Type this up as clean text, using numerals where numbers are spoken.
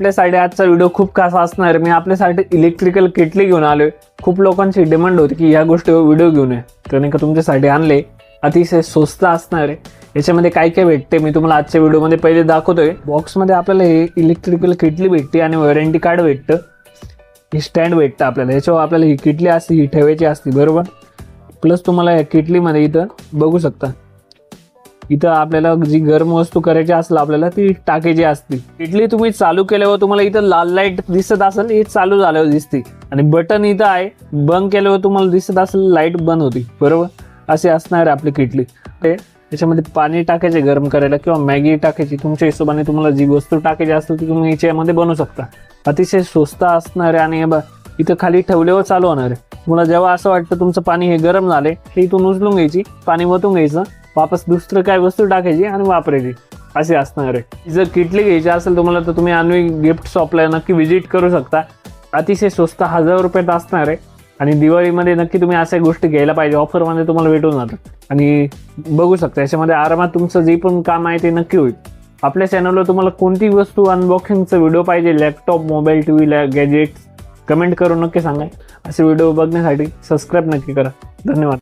आपल्यासाठी आजचा व्हिडिओ खूप खास असणार. मी आपल्यासाठी इलेक्ट्रिकल किटली घेऊन आलोय. खूप लोकांची डिमांड होती की या गोष्टीवर व्हिडिओ घेऊन ये, तर नाही का तुमच्यासाठी आणले. अतिशय स्वस्त असणार आहे. याच्यामध्ये काय काय भेटते मी तुम्हाला आजच्या व्हिडिओमध्ये पहिले दाखवतोय. बॉक्समध्ये आपल्याला हे इलेक्ट्रिकल किटली भेटते आणि वॉरंटी कार्ड भेटतं. ही स्टँड भेटतं आपल्याला. याच्यावर आपल्याला ही किटली असते, ही ठेवायची असते बरोबर. प्लस तुम्हाला या किटलीमध्ये इथं बघू शकता, इथं आपल्याला जी गरम वस्तू करायची असेल आपल्याला ती टाकायची असते. किटली तुम्ही चालू केल्यावर तुम्हाला इथं लाल लाईट दिसत असेल, ही चालू झाल्यावर दिसते. आणि बटन इथं आहे, बंद केल्यावर तुम्हाला दिसत असेल लाईट बंद होती बरोबर. असे असणार आहे आपली किटली. त्याच्यामध्ये पाणी टाकायचे गरम करायला किंवा मॅगी टाकायची, तुमच्या हिशोबाने तुम्हाला जी वस्तू टाकायची असेल ती तुम्ही याच्यामध्ये बनवू शकता. अतिशय स्वस्त असणार आहे. आणि इथं खाली ठेवल्यावर चालू होणार आहे. तुम्हाला जेव्हा असं वाटतं तुमचं पाणी हे गरम झाले, हे इथून उचलून घ्यायची, पाणी वतून घ्यायचं, वापस दुसरं काय वस्तू टाकायची आणि वापरायची. असे असणार आहे. जर किटली घ्यायची असेल तुम्हाला तर तुम्ही अन्वी गिफ्ट शॉपला नक्की व्हिजिट करू शकता. अतिशय स्वस्त 1000 रुपयात असणार आहे. आणि दिवाळीमध्ये नक्की तुम्ही अशा गोष्टी घ्यायला पाहिजे. ऑफरमध्ये तुम्हाला भेटून जातं. आणि बघू शकता याच्यामध्ये आरामात तुमचं जे पण काम आहे ते नक्की होईल. आपल्या चॅनलवर तुम्हाला कोणती वस्तू अनबॉक्सिंगचा व्हिडिओ पाहिजे, laptop, mobile, T V, gadgets, comment करून नक्की सांगा. असे व्हिडिओ बघण्यासाठी सबस्क्राईब नक्की करा. धन्यवाद.